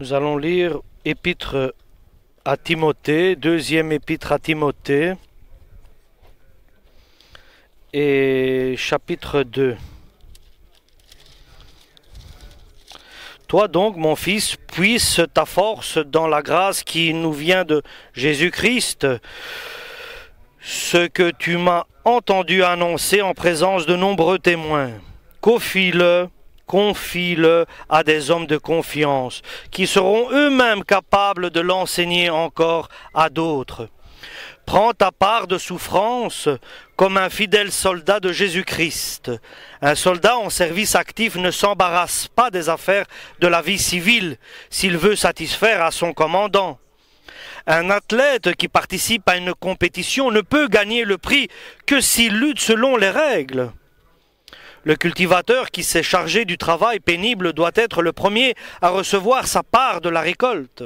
Nous allons lire Épître à Timothée, deuxième épître à Timothée, et chapitre 2. Toi donc, mon fils, puisse ta force dans la grâce qui nous vient de Jésus-Christ, ce que tu m'as entendu annoncer en présence de nombreux témoins. Confie-le à des hommes de confiance, qui seront eux-mêmes capables de l'enseigner encore à d'autres. Prends ta part de souffrance comme un fidèle soldat de Jésus-Christ. Un soldat en service actif ne s'embarrasse pas des affaires de la vie civile s'il veut satisfaire à son commandant. Un athlète qui participe à une compétition ne peut gagner le prix que s'il lutte selon les règles. Le cultivateur qui s'est chargé du travail pénible doit être le premier à recevoir sa part de la récolte.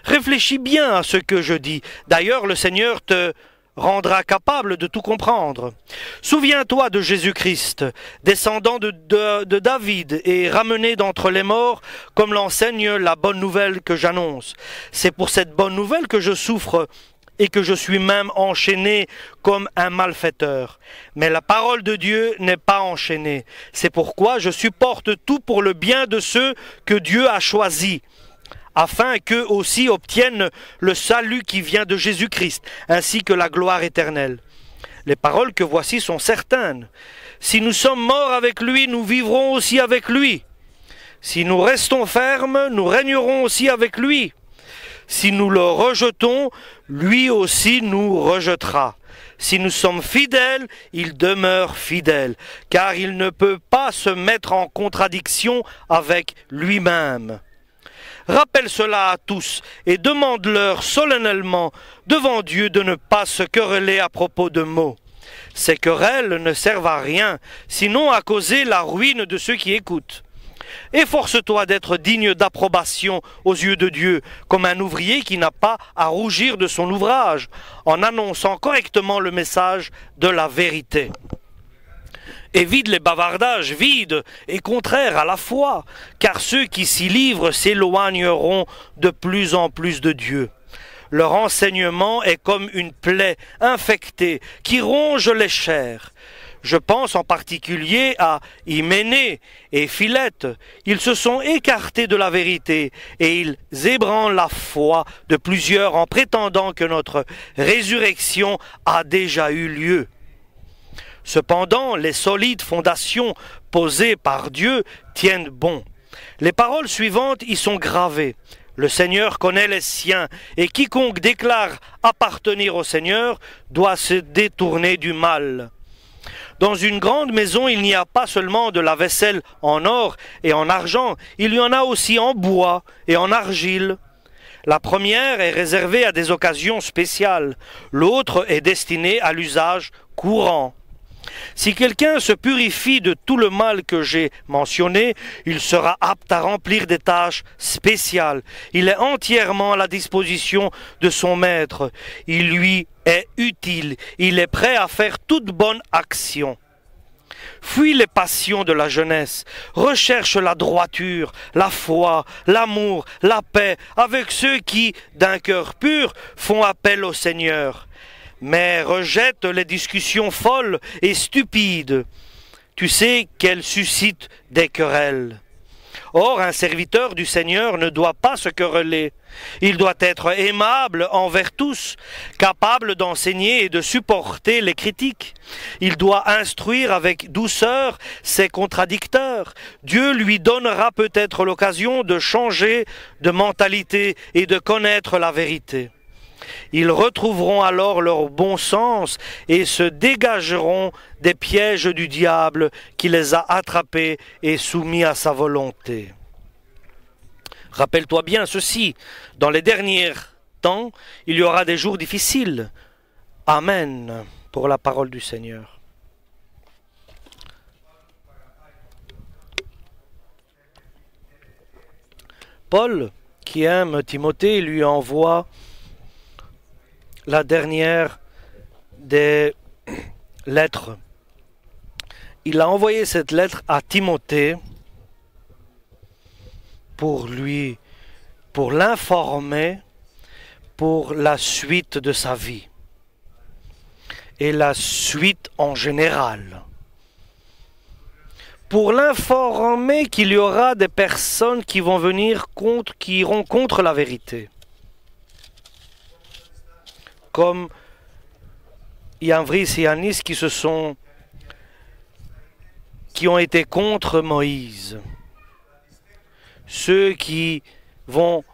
Réfléchis bien à ce que je dis. D'ailleurs, le Seigneur te rendra capable de tout comprendre. Souviens-toi de Jésus-Christ, descendant de David et ramené d'entre les morts, comme l'enseigne la bonne nouvelle que j'annonce. C'est pour cette bonne nouvelle que je souffre et que je suis même enchaîné comme un malfaiteur. Mais la parole de Dieu n'est pas enchaînée. C'est pourquoi je supporte tout pour le bien de ceux que Dieu a choisis, afin qu'eux aussi obtiennent le salut qui vient de Jésus-Christ, ainsi que la gloire éternelle. Les paroles que voici sont certaines. Si nous sommes morts avec lui, nous vivrons aussi avec lui. Si nous restons fermes, nous régnerons aussi avec lui. Si nous le rejetons, lui aussi nous rejettera. Si nous sommes fidèles, il demeure fidèle, car il ne peut pas se mettre en contradiction avec lui-même. Rappelle cela à tous et demande-leur solennellement devant Dieu de ne pas se quereller à propos de mots. Ces querelles ne servent à rien, sinon à causer la ruine de ceux qui écoutent. Efforce-toi d'être digne d'approbation aux yeux de Dieu, comme un ouvrier qui n'a pas à rougir de son ouvrage, en annonçant correctement le message de la vérité. Évite les bavardages vides et contraires à la foi, car ceux qui s'y livrent s'éloigneront de plus en plus de Dieu. Leur enseignement est comme une plaie infectée qui ronge les chairs. Je pense en particulier à Hyménée et Philette. Ils se sont écartés de la vérité et ils ébranlent la foi de plusieurs en prétendant que notre résurrection a déjà eu lieu. Cependant, les solides fondations posées par Dieu tiennent bon. Les paroles suivantes y sont gravées. Le Seigneur connaît les siens, et quiconque déclare appartenir au Seigneur doit se détourner du mal. Dans une grande maison, il n'y a pas seulement de la vaisselle en or et en argent, il y en a aussi en bois et en argile. La première est réservée à des occasions spéciales, l'autre est destinée à l'usage courant. Si quelqu'un se purifie de tout le mal que j'ai mentionné, il sera apte à remplir des tâches spéciales. Il est entièrement à la disposition de son maître. Il lui est utile. Il est prêt à faire toute bonne action. Fuis les passions de la jeunesse. Recherche la droiture, la foi, l'amour, la paix avec ceux qui, d'un cœur pur, font appel au Seigneur. Mais rejette les discussions folles et stupides. Tu sais qu'elles suscitent des querelles. Or, un serviteur du Seigneur ne doit pas se quereller. Il doit être aimable envers tous, capable d'enseigner et de supporter les critiques. Il doit instruire avec douceur ses contradicteurs. Dieu lui donnera peut-être l'occasion de changer de mentalité et de connaître la vérité. Ils retrouveront alors leur bon sens et se dégageront des pièges du diable qui les a attrapés et soumis à sa volonté. Rappelle-toi bien ceci, dans les derniers temps, il y aura des jours difficiles. Amen pour la parole du Seigneur. Paul, qui aime Timothée, lui envoie la dernière des lettres. Il a envoyé cette lettre à Timothée pour lui pour l'informer pour la suite de sa vie et la suite en général. Pour l'informer qu'il y aura des personnes qui vont venir qui iront contre la vérité. Comme Yamvris et Yanis qui ont été contre Moïse. Ceux qui vont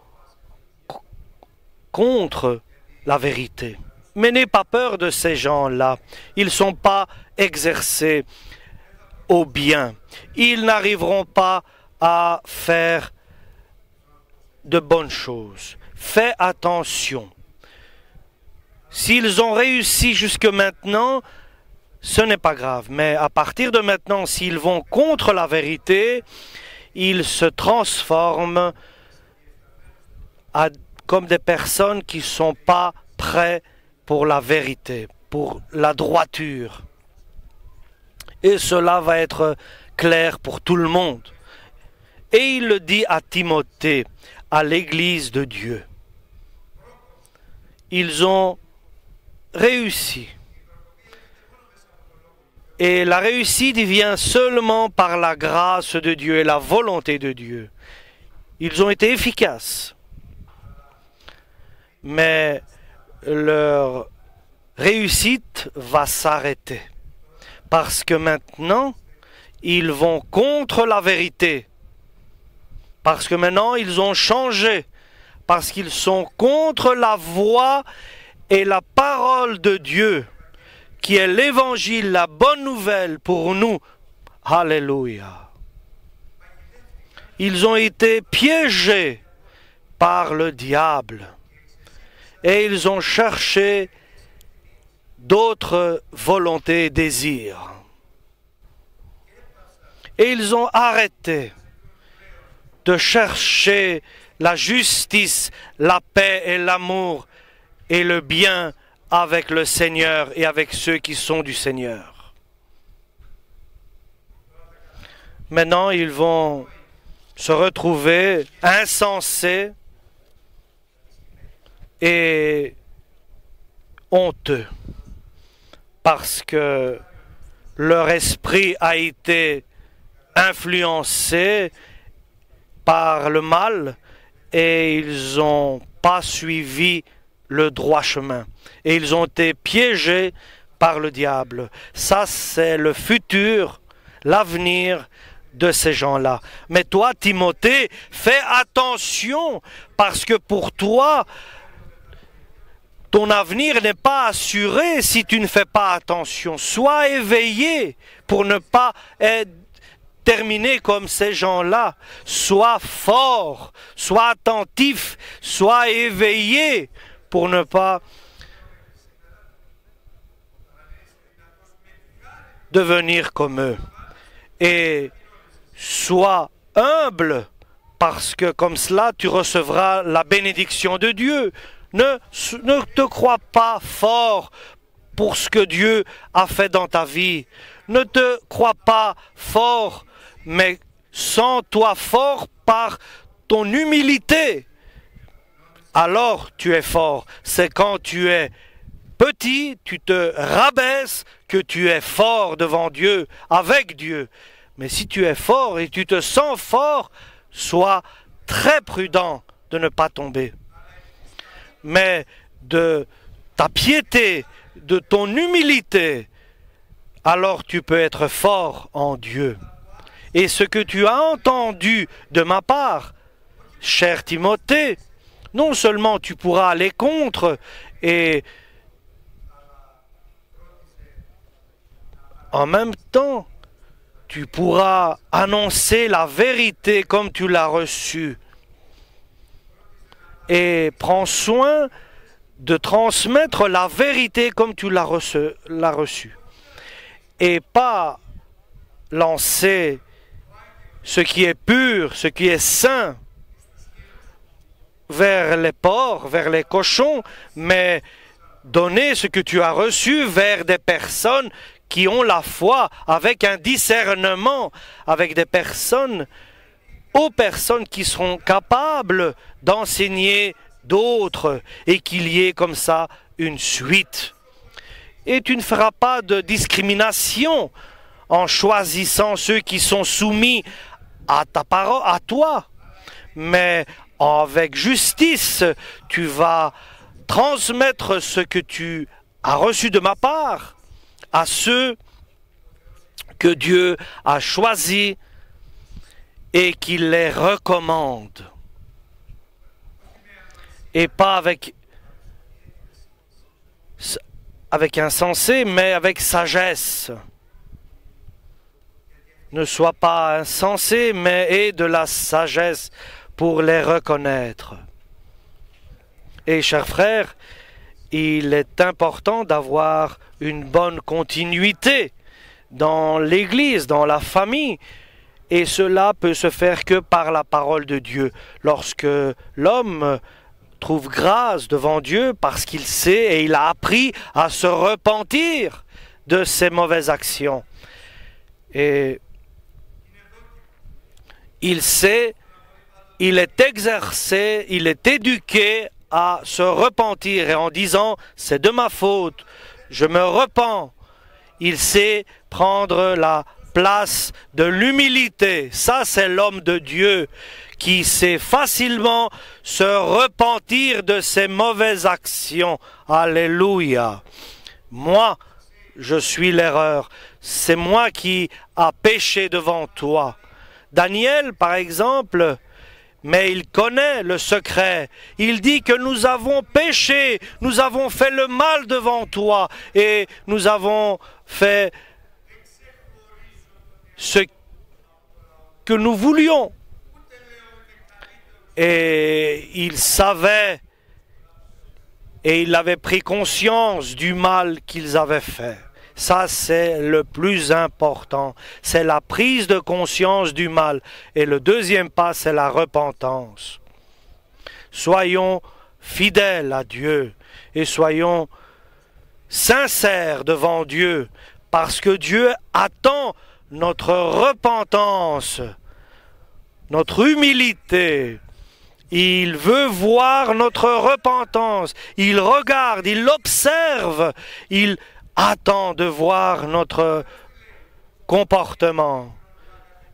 contre la vérité. Mais n'aie pas peur de ces gens-là. Ils ne sont pas exercés au bien. Ils n'arriveront pas à faire de bonnes choses. Fais attention. S'ils ont réussi jusque maintenant, ce n'est pas grave. Mais à partir de maintenant, s'ils vont contre la vérité, ils se transforment comme des personnes qui ne sont pas prêtes pour la vérité, pour la droiture. Et cela va être clair pour tout le monde. Et il le dit à Timothée, à l'Église de Dieu. Ils ont réussi. Et la réussite vient seulement par la grâce de Dieu et la volonté de Dieu. Ils ont été efficaces. Mais leur réussite va s'arrêter. Parce que maintenant, ils vont contre la vérité. Parce que maintenant, ils ont changé. Parce qu'ils sont contre la voix et la parole de Dieu, qui est l'évangile, la bonne nouvelle pour nous. Alléluia. Ils ont été piégés par le diable. Et ils ont cherché d'autres volontés et désirs. Et ils ont arrêté de chercher la justice, la paix et l'amour et le bien avec le Seigneur et avec ceux qui sont du Seigneur. Maintenant, ils vont se retrouver insensés et honteux parce que leur esprit a été influencé par le mal et ils n'ont pas suivi le droit chemin. Et ils ont été piégés par le diable. Ça, c'est le futur, l'avenir de ces gens-là. Mais toi, Timothée, fais attention parce que pour toi, ton avenir n'est pas assuré si tu ne fais pas attention. Sois éveillé pour ne pas terminer comme ces gens-là. Sois fort, sois attentif, sois éveillé pour ne pas devenir comme eux. Et sois humble parce que comme cela tu recevras la bénédiction de Dieu. Ne te crois pas fort pour ce que Dieu a fait dans ta vie. Ne te crois pas fort, mais sens-toi fort par ton humilité. Alors tu es fort. C'est quand tu es petit, tu te rabaisses, que tu es fort devant Dieu, avec Dieu. Mais si tu es fort et tu te sens fort, sois très prudent de ne pas tomber. Mais de ta piété, de ton humilité, alors tu peux être fort en Dieu. Et ce que tu as entendu de ma part, cher Timothée, non seulement tu pourras aller contre et en même temps, tu pourras annoncer la vérité comme tu l'as reçue. Et prends soin de transmettre la vérité comme tu l'as reçue. Et pas lancer ce qui est pur, ce qui est saint, vers les porcs, vers les cochons, mais donner ce que tu as reçu vers des personnes qui ont la foi, avec un discernement, avec des personnes aux personnes qui seront capables d'enseigner d'autres et qu'il y ait comme ça une suite. Et tu ne feras pas de discrimination en choisissant ceux qui sont soumis à ta parole, à toi. Mais avec justice, tu vas transmettre ce que tu as reçu de ma part à ceux que Dieu a choisis et qu'il les recommande. Et pas avec insensé, mais avec sagesse. Ne sois pas insensé, mais aie de la sagesse pour les reconnaître. Et chers frères, il est important d'avoir une bonne continuité dans l'Église, dans la famille, et cela peut se faire que par la parole de Dieu. Lorsque l'homme trouve grâce devant Dieu parce qu'il sait et il a appris à se repentir de ses mauvaises actions. Et il sait, il est exercé, il est éduqué à se repentir et en disant « c'est de ma faute, je me repens ». Il sait prendre la place de l'humilité. Ça, c'est l'homme de Dieu qui sait facilement se repentir de ses mauvaises actions. Alléluia. Moi, je suis l'erreur. C'est moi qui a péché devant toi. Daniel, par exemple, mais il connaît le secret. Il dit que nous avons péché, nous avons fait le mal devant toi et nous avons fait ce que nous voulions. Et il savait et il avait pris conscience du mal qu'ils avaient fait. Ça, c'est le plus important. C'est la prise de conscience du mal. Et le deuxième pas, c'est la repentance. Soyons fidèles à Dieu et soyons sincères devant Dieu, parce que Dieu attend notre repentance, notre humilité. Il veut voir notre repentance. Il regarde, il observe, il attend de voir notre comportement.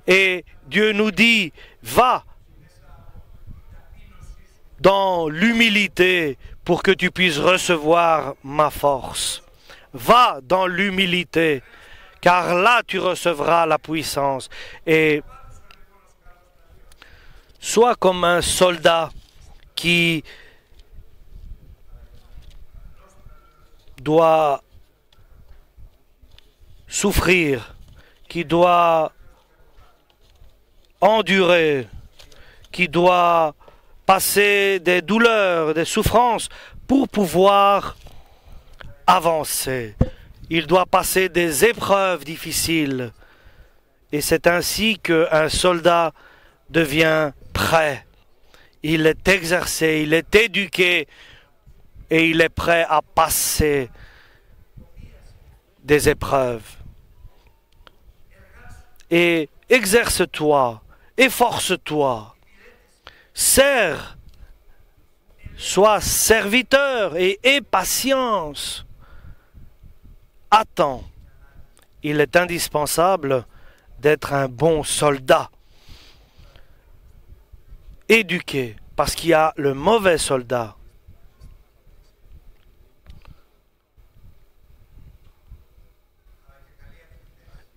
Et Dieu nous dit, va dans l'humilité pour que tu puisses recevoir ma force. Va dans l'humilité, car là tu recevras la puissance. Et sois comme un soldat qui doit souffrir, qui doit endurer, qui doit passer des douleurs, des souffrances pour pouvoir avancer. Il doit passer des épreuves difficiles. Et c'est ainsi qu'un soldat devient prêt. Il est exercé, il est éduqué et il est prêt à passer des épreuves. Et exerce-toi, efforce-toi, sers, sois serviteur et aie patience. Attends. Il est indispensable d'être un bon soldat, éduqué, parce qu'il y a le mauvais soldat.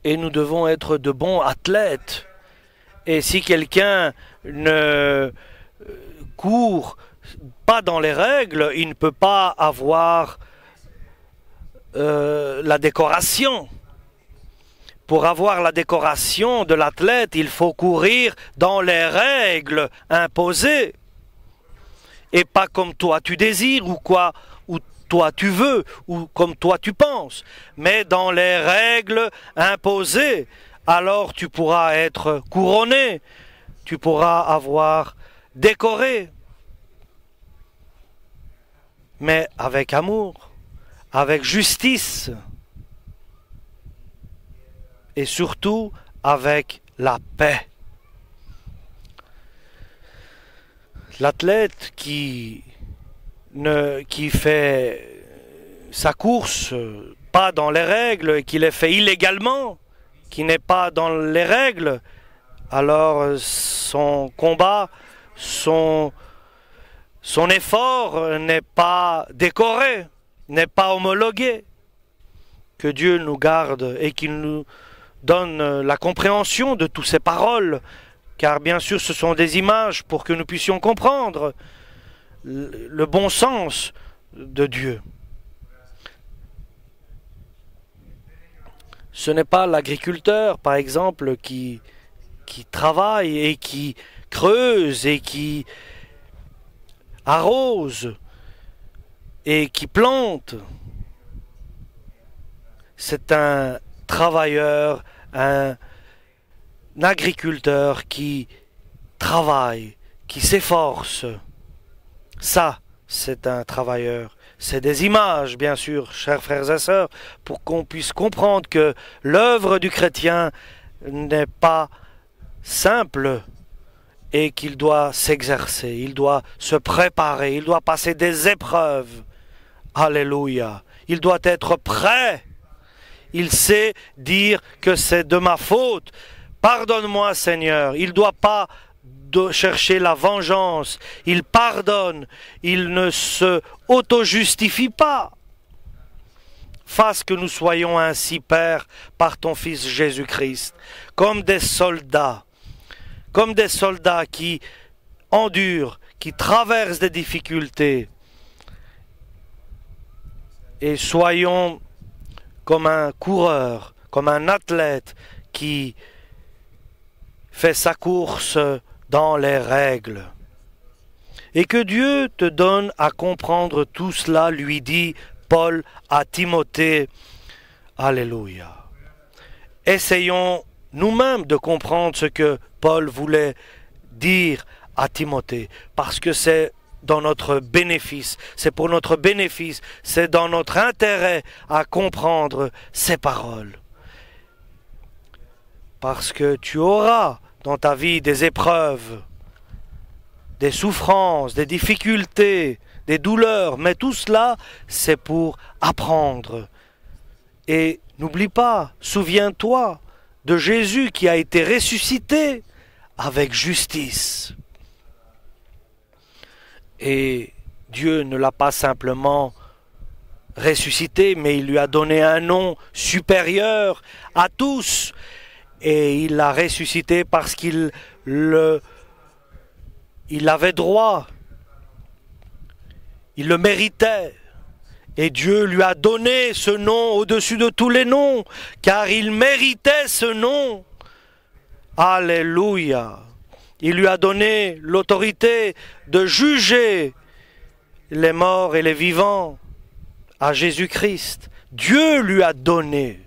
Et nous devons être de bons athlètes. Et si quelqu'un ne court pas dans les règles, il ne peut pas avoir la décoration. Pour avoir la décoration de l'athlète, il faut courir dans les règles imposées. Et pas comme toi tu désires ou quoi, ou toi tu veux, ou comme toi tu penses, mais dans les règles imposées. Alors tu pourras être couronné, tu pourras avoir décoré, mais avec amour, avec justice et surtout avec la paix. l'athlète qui fait sa course pas dans les règles, qui les fait illégalement, qui n'est pas dans les règles, alors son combat, son effort n'est pas décoré, n'est pas homologué. Que Dieu nous garde et qu'il nous donne la compréhension de toutes ces paroles, car bien sûr ce sont des images pour que nous puissions comprendre le bon sens de Dieu. Ce n'est pas l'agriculteur, par exemple, qui travaille et qui creuse et qui arrose et qui plante. C'est un travailleur, un agriculteur qui travaille, qui s'efforce. Ça, c'est un travailleur. C'est des images, bien sûr, chers frères et sœurs, pour qu'on puisse comprendre que l'œuvre du chrétien n'est pas simple et qu'il doit s'exercer, il doit se préparer, il doit passer des épreuves. Alléluia. Il doit être prêt. Il sait dire que c'est de ma faute. Pardonne-moi, Seigneur. Il ne doit pas chercher la vengeance. Il pardonne. Il ne se auto-justifie pas. Fasse que nous soyons ainsi, Père, par ton Fils Jésus-Christ, comme des soldats qui endurent, qui traversent des difficultés. Et soyons comme un coureur, comme un athlète qui fait sa course dans les règles. Et que Dieu te donne à comprendre tout cela, lui dit Paul à Timothée. Alléluia. Essayons nous-mêmes de comprendre ce que Paul voulait dire à Timothée, parce que c'est dans notre bénéfice, c'est pour notre bénéfice, c'est dans notre intérêt à comprendre ces paroles. Parce que tu auras dans ta vie des épreuves, des souffrances, des difficultés, des douleurs, mais tout cela, c'est pour apprendre. Et n'oublie pas, souviens-toi de Jésus qui a été ressuscité avec justice. Et Dieu ne l'a pas simplement ressuscité, mais il lui a donné un nom supérieur à tous. Et il l'a ressuscité parce qu'il avait droit. Il le méritait. Et Dieu lui a donné ce nom au-dessus de tous les noms, car il méritait ce nom. Alléluia. Il lui a donné l'autorité de juger les morts et les vivants à Jésus-Christ. Dieu lui a donné.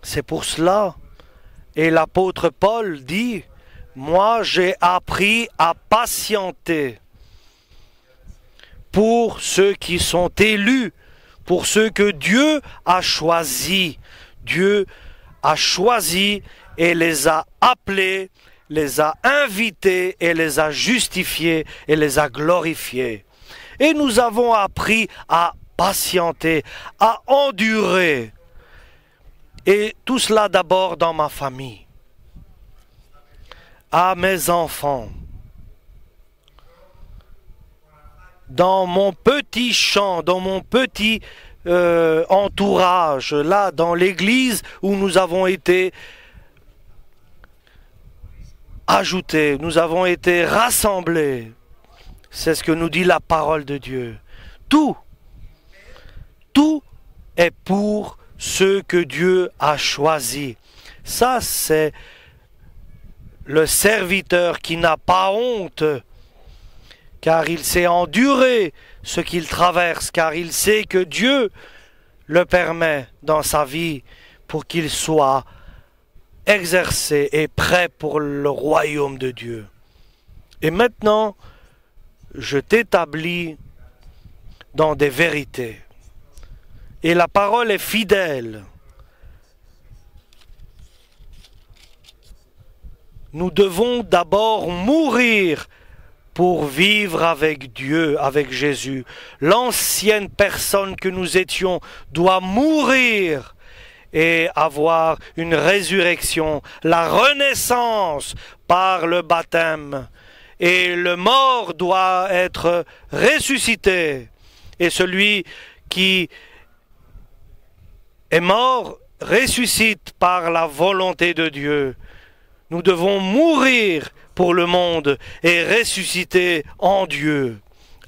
C'est pour cela. Et l'apôtre Paul dit, « Moi, j'ai appris à patienter pour ceux qui sont élus, pour ceux que Dieu a choisis. » Dieu a choisi et les a appelés, les a invités et les a justifiés et les a glorifiés. Et nous avons appris à patienter, à endurer. Et tout cela d'abord dans ma famille, à mes enfants, dans mon petit champ, dans mon petit entourage, là dans l'église où nous avons été ajoutés, nous avons été rassemblés. C'est ce que nous dit la parole de Dieu. Tout est pour ceux que Dieu a choisis. Ça, c'est le serviteur qui n'a pas honte, car il sait endurer ce qu'il traverse, car il sait que Dieu le permet dans sa vie pour qu'il soit exercé et prêt pour le royaume de Dieu. Et maintenant, je t'établis dans des vérités. Et la parole est fidèle. nous devons d'abord mourir pour vivre avec Dieu, avec Jésus. L'ancienne personne que nous étions doit mourir et avoir une résurrection, la renaissance par le baptême. Et le mort doit être ressuscité. Et celui qui est mort ressuscite par la volonté de Dieu. Nous devons mourir pour le monde et ressusciter en Dieu,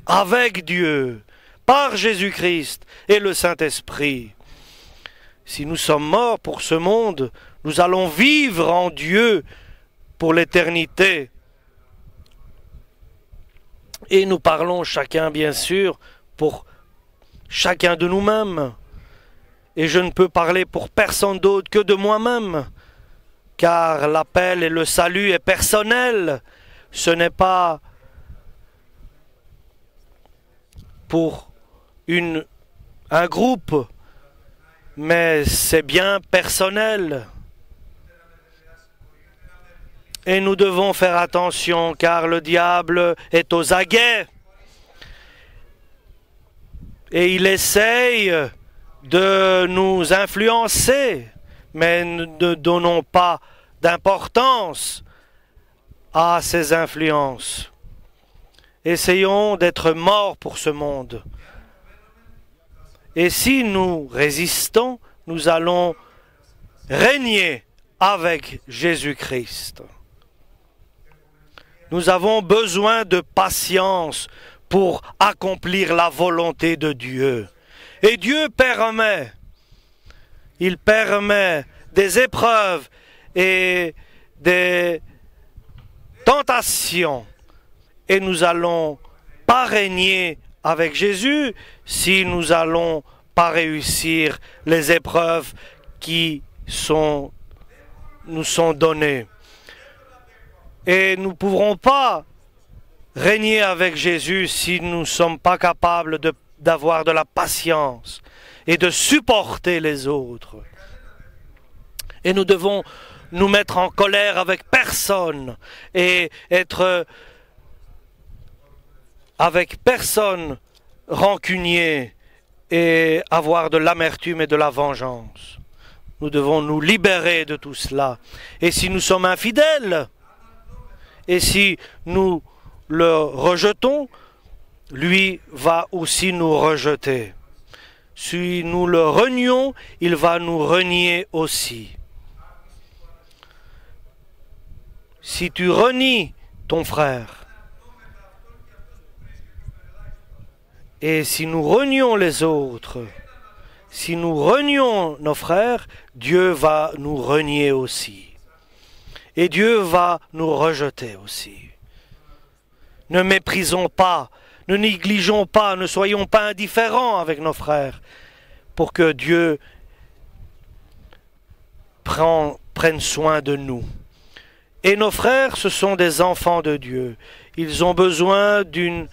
avec Dieu, par Jésus-Christ et le Saint-Esprit. Si nous sommes morts pour ce monde, nous allons vivre en Dieu pour l'éternité. Et nous parlons chacun, bien sûr, pour chacun de nous-mêmes. Et je ne peux parler pour personne d'autre que de moi-même. Car l'appel et le salut est personnel. Ce n'est pas pour un groupe, mais c'est bien personnel. Et nous devons faire attention, car le diable est aux aguets. Et il essaye de nous influencer. Mais ne donnons pas d'importance à ces influences. Essayons d'être morts pour ce monde. Et si nous résistons, nous allons régner avec Jésus-Christ. Nous avons besoin de patience pour accomplir la volonté de Dieu. Et Dieu permet. Il permet des épreuves et des tentations. Et nous allons pas régner avec Jésus si nous allons pas réussir les épreuves qui nous sont données. Et nous ne pourrons pas régner avec Jésus si nous ne sommes pas capables d'avoir de la patience et de supporter les autres. Et nous devons nous mettre en colère avec personne et être avec personne rancunier et avoir de l'amertume et de la vengeance. Nous devons nous libérer de tout cela. Et si nous sommes infidèles, et si nous le rejetons, lui va aussi nous rejeter. Si nous le renions, il va nous renier aussi. Si tu renies ton frère, et si nous renions les autres, si nous renions nos frères, Dieu va nous renier aussi. Et Dieu va nous rejeter aussi. Ne méprisons pas, ne négligeons pas, ne soyons pas indifférents avec nos frères pour que Dieu prenne soin de nous. Et nos frères, ce sont des enfants de Dieu. Ils ont besoin d'une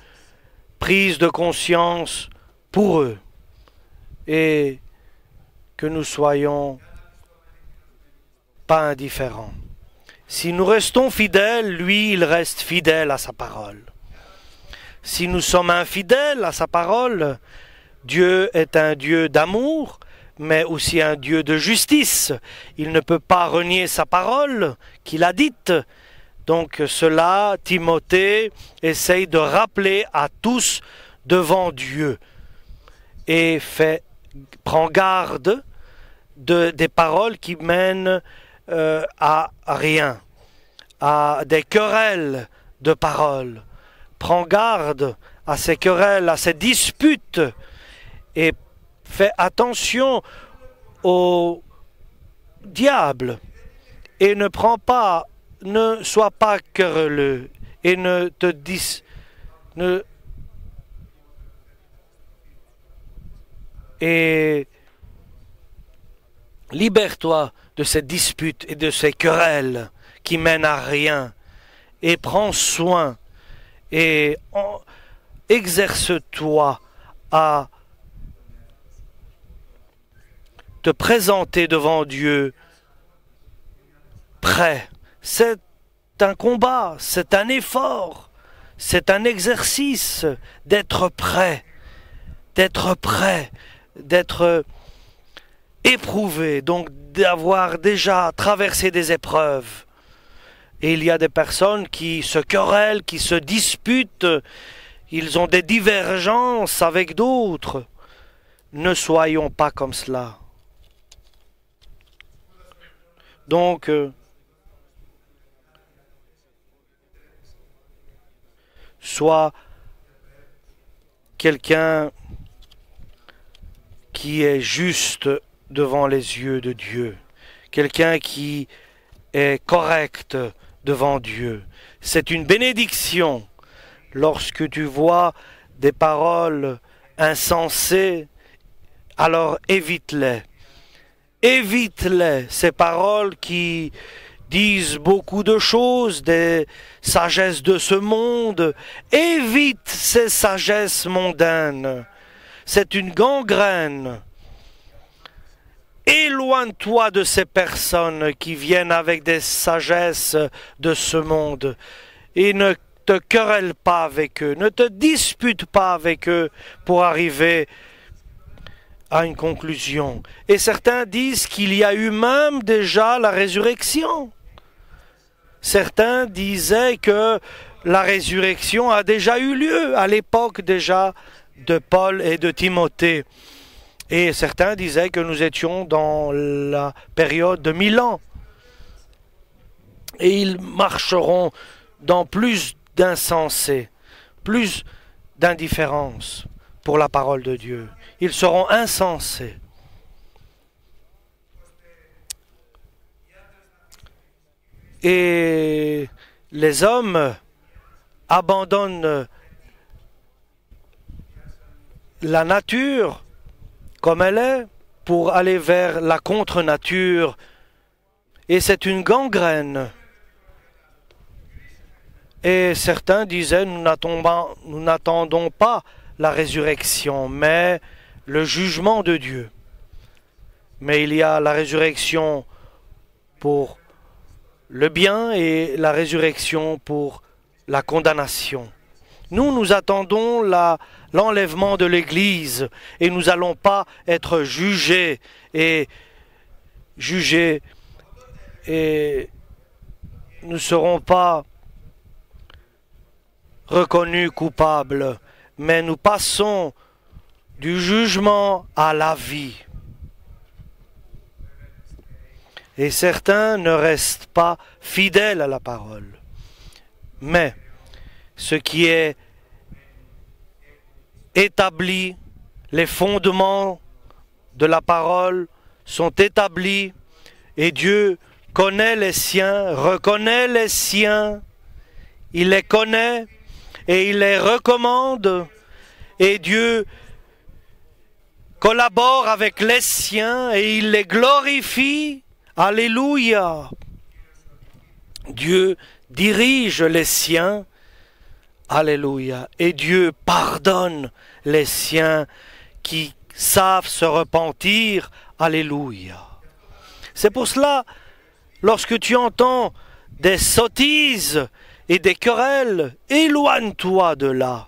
prise de conscience pour eux. Et que nous soyons pas indifférents. Si nous restons fidèles, lui, il reste fidèle à sa parole. Si nous sommes infidèles à sa parole, Dieu est un Dieu d'amour, mais aussi un Dieu de justice. Il ne peut pas renier sa parole qu'il a dite. Donc cela, Timothée essaye de rappeler à tous devant Dieu et prend garde des paroles qui mènent à rien, à des querelles de paroles. Prends garde à ces querelles, à ces disputes et fais attention au diable et ne sois pas querelleux et et libère-toi de ces disputes et de ces querelles qui mènent à rien et prends soin et exerce-toi à te présenter devant Dieu prêt. C'est c'est un combat, c'est un effort, c'est un exercice d'être prêt, d'être éprouvé, donc d'avoir déjà traversé des épreuves. Et il y a des personnes qui se querellent, qui se disputent, ils ont des divergences avec d'autres. Ne soyons pas comme cela. Donc, sois quelqu'un qui est juste devant les yeux de Dieu, quelqu'un qui est correct devant Dieu. C'est une bénédiction lorsque tu vois des paroles insensées, alors évite-les. Évite-les, ces paroles qui disent beaucoup de choses, des sagesses de ce monde. Évite ces sagesses mondaines. C'est une gangrène. Éloigne-toi de ces personnes qui viennent avec des sagesses de ce monde et ne te querelle pas avec eux, ne te dispute pas avec eux pour arriver à une conclusion. Et certains disent qu'il y a eu même déjà la résurrection. Certains disaient que la résurrection a déjà eu lieu à l'époque déjà de Paul et de Timothée. Et certains disaient que nous étions dans la période de 1000 ans. Et ils marcheront dans plus d'insensé, plus d'indifférence pour la parole de Dieu. Ils seront insensés. Et les hommes abandonnent la nature comme elle est pour aller vers la contre-nature. Et c'est une gangrène. Et certains disaient, nous n'attendons pas la résurrection, mais le jugement de Dieu. Mais il y a la résurrection pour le bien et la résurrection pour la condamnation. Nous attendons l'enlèvement de l'Église et nous n'allons pas être jugés et nous ne serons pas reconnus coupables, mais nous passons du jugement à la vie. Et certains ne restent pas fidèles à la parole. Mais ce qui est établi, les fondements de la parole sont établis et Dieu connaît les siens, reconnaît les siens, il les connaît et il les recommande et Dieu collabore avec les siens et il les glorifie. Alléluia! Dieu dirige les siens. Alléluia! Et Dieu pardonne les siens qui savent se repentir. Alléluia! C'est pour cela, lorsque tu entends des sottises et des querelles, éloigne-toi de là.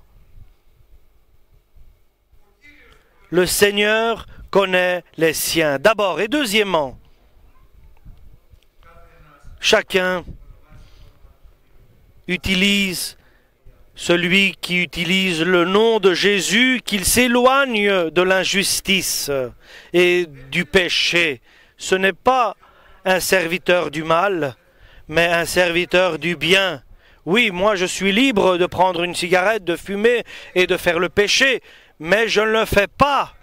Le Seigneur connaît les siens d'abord. Et deuxièmement, chacun utilise celui qui utilise le nom de Jésus, qu'il s'éloigne de l'injustice et du péché. Ce n'est pas un serviteur du mal, mais un serviteur du bien. Oui, moi je suis libre de prendre une cigarette, de fumer et de faire le péché, mais je ne le fais pas.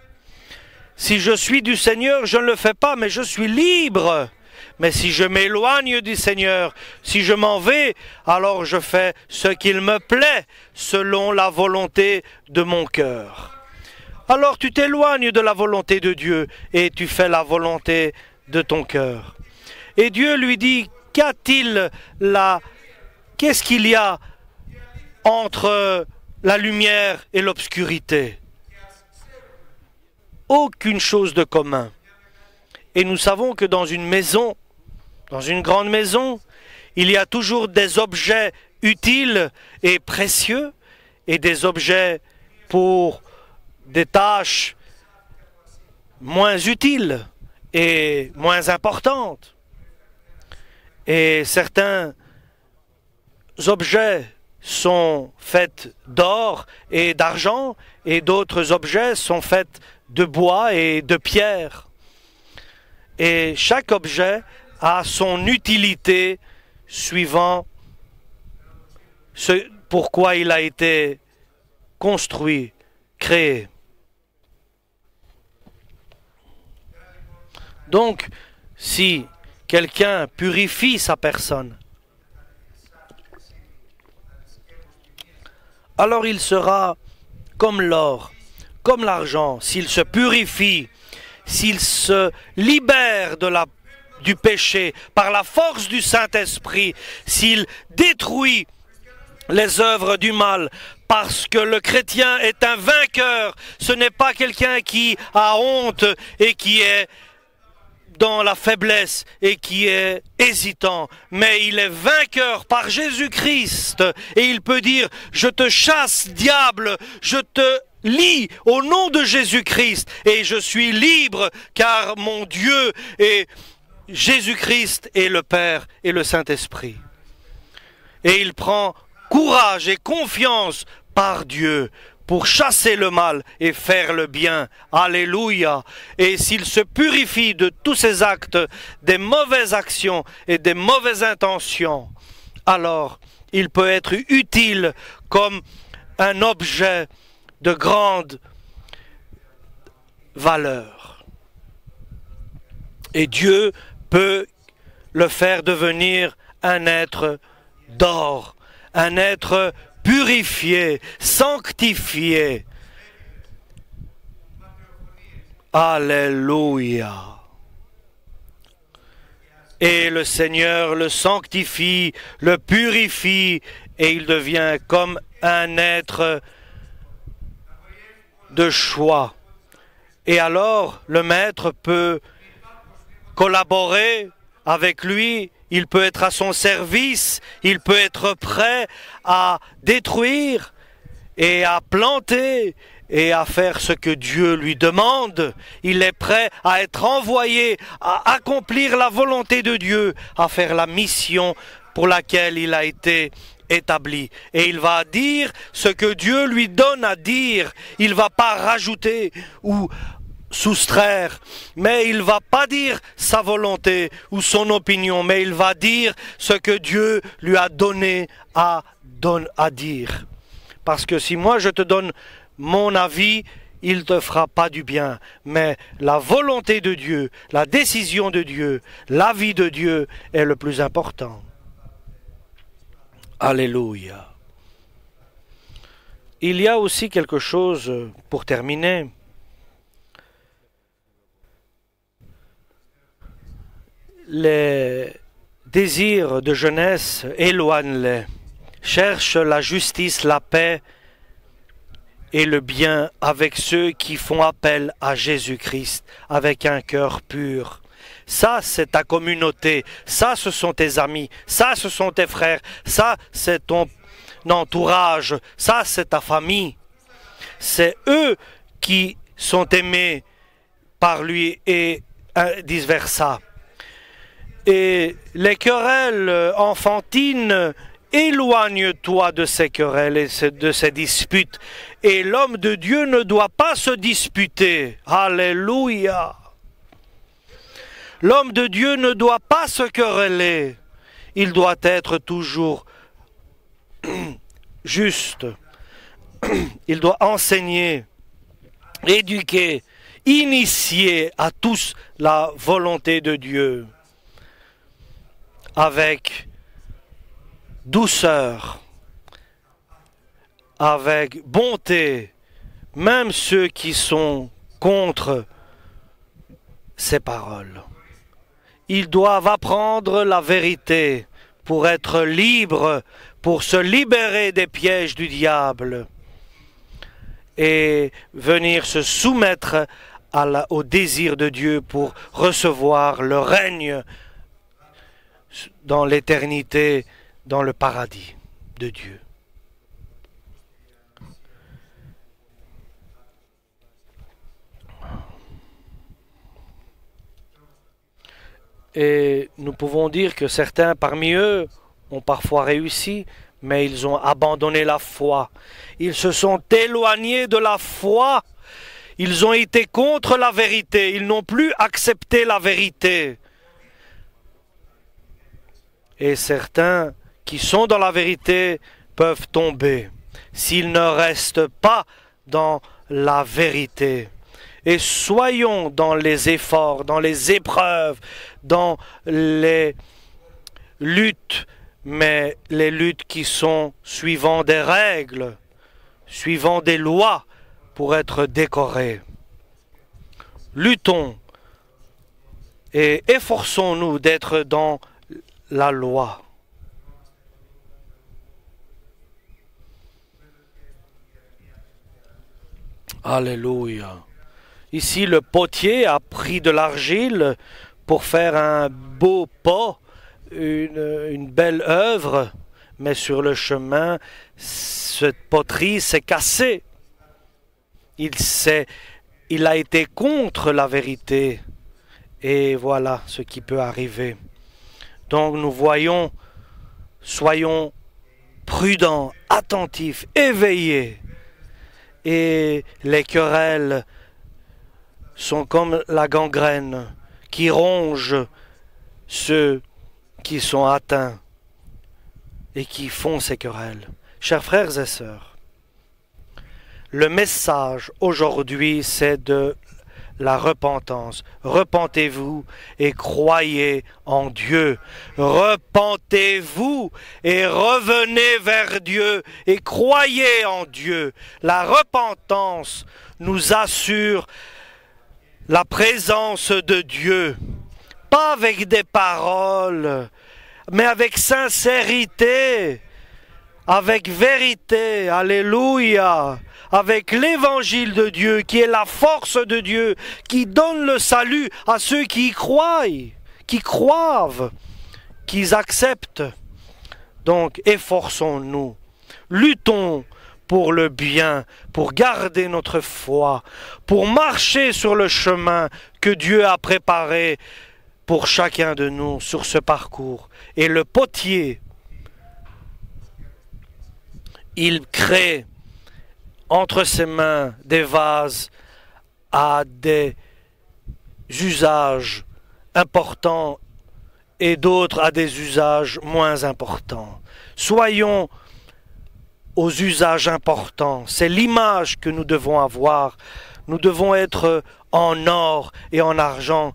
Si je suis du Seigneur, je ne le fais pas, mais je suis libre. Mais si je m'éloigne du Seigneur, si je m'en vais, alors je fais ce qu'il me plaît, selon la volonté de mon cœur. Alors tu t'éloignes de la volonté de Dieu et tu fais la volonté de ton cœur. Et Dieu lui dit, qu'a-t-il là? Qu'est-ce qu'il y a entre la lumière et l'obscurité? Aucune chose de commun. Et nous savons que dans une maison, dans une grande maison, il y a toujours des objets utiles et précieux et des objets pour des tâches moins utiles et moins importantes. Et certains objets sont faits d'or et d'argent et d'autres objets sont faits de bois et de pierre. Et chaque objet a son utilité suivant ce pourquoi il a été construit, créé. Donc, si quelqu'un purifie sa personne, alors il sera comme l'or, comme l'argent, s'il se purifie, s'il se libère du péché par la force du Saint-Esprit, s'il détruit les œuvres du mal, parce que le chrétien est un vainqueur, ce n'est pas quelqu'un qui a honte et qui est dans la faiblesse et qui est hésitant, mais il est vainqueur par Jésus-Christ et il peut dire « Je te chasse, diable, je te lie au nom de Jésus-Christ et je suis libre car mon Dieu est Jésus-Christ et le Père et le Saint-Esprit. » Et il prend courage et confiance par Dieu pour chasser le mal et faire le bien. Alléluia. Et s'il se purifie de tous ses actes, des mauvaises actions et des mauvaises intentions, alors il peut être utile comme un objet de grande valeur. Et Dieu peut le faire devenir un être d'or, un être purifié, sanctifié. Alléluia. Et le Seigneur le sanctifie, le purifie, et il devient comme un être de choix. Et alors, le Maître peut collaborer avec lui, il peut être à son service, il peut être prêt à détruire et à planter et à faire ce que Dieu lui demande. Il est prêt à être envoyé, à accomplir la volonté de Dieu, à faire la mission pour laquelle il a été établi. Et il va dire ce que Dieu lui donne à dire. Il ne va pas rajouter ou soustraire, mais il ne va pas dire sa volonté ou son opinion, mais il va dire ce que Dieu lui a donné à dire. Parce que si moi je te donne mon avis, il ne te fera pas du bien, mais la volonté de Dieu, la décision de Dieu, l'avis de Dieu est le plus important. Alléluia. Il y a aussi quelque chose, pour terminer, les désirs de jeunesse, éloigne-les. Cherche la justice, la paix et le bien avec ceux qui font appel à Jésus-Christ avec un cœur pur. Ça, c'est ta communauté. Ça, ce sont tes amis. Ça, ce sont tes frères. Ça, c'est ton entourage. Ça, c'est ta famille. C'est eux qui sont aimés par lui et vice-versa. Et les querelles enfantines, éloigne-toi de ces querelles et de ces disputes. Et l'homme de Dieu ne doit pas se disputer. Alléluia. L'homme de Dieu ne doit pas se quereller. Il doit être toujours juste. Il doit enseigner, éduquer, initier à tous la volonté de Dieu. Avec douceur, avec bonté, même ceux qui sont contre ces paroles. Ils doivent apprendre la vérité pour être libres, pour se libérer des pièges du diable et venir se soumettre au désir de Dieu pour recevoir le règne dans l'éternité, dans le paradis de Dieu. Et nous pouvons dire que certains parmi eux ont parfois réussi, mais ils ont abandonné la foi. Ils se sont éloignés de la foi. Ils ont été contre la vérité. Ils n'ont plus accepté la vérité. Et certains qui sont dans la vérité peuvent tomber s'ils ne restent pas dans la vérité. Et soyons dans les efforts, dans les épreuves, dans les luttes, mais les luttes qui sont suivant des règles, suivant des lois pour être décorés. Luttons et efforçons-nous d'être dans la loi. Alléluia. Ici, le potier a pris de l'argile pour faire un beau pot, une belle œuvre, mais sur le chemin, cette poterie s'est cassée. Il a été contre la vérité. Et voilà ce qui peut arriver. Donc nous voyons, soyons prudents, attentifs, éveillés. Et les querelles sont comme la gangrène qui ronge ceux qui sont atteints et qui font ces querelles. Chers frères et sœurs, le message aujourd'hui, c'est de la repentance. Repentez-vous et croyez en Dieu. Repentez-vous et revenez vers Dieu et croyez en Dieu. La repentance nous assure la présence de Dieu, pas avec des paroles, mais avec sincérité, avec vérité, alléluia, avec l'évangile de Dieu, qui est la force de Dieu, qui donne le salut à ceux qui y croient, qui croient, qui acceptent. Donc, efforçons-nous, luttons pour le bien, pour garder notre foi, pour marcher sur le chemin que Dieu a préparé pour chacun de nous sur ce parcours. Et le potier, il crée entre ses mains des vases à des usages importants et d'autres à des usages moins importants. Soyons aux usages importants. C'est l'image que nous devons avoir. Nous devons être en or et en argent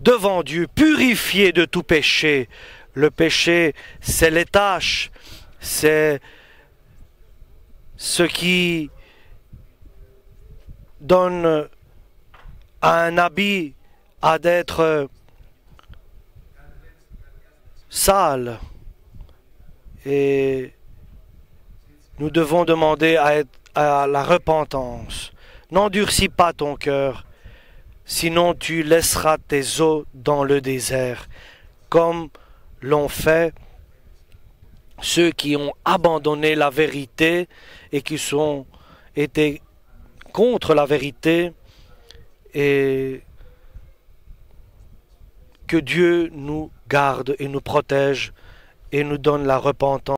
devant Dieu, purifiés de tout péché. Le péché, c'est les taches, c'est ce qui donne à un habit à d'être sale. Et nous devons demander à la repentance. N'endurcis pas ton cœur, sinon tu laisseras tes os dans le désert, comme l'ont fait ceux qui ont abandonné la vérité et qui sont été contre la vérité, et que Dieu nous garde et nous protège et nous donne la repentance.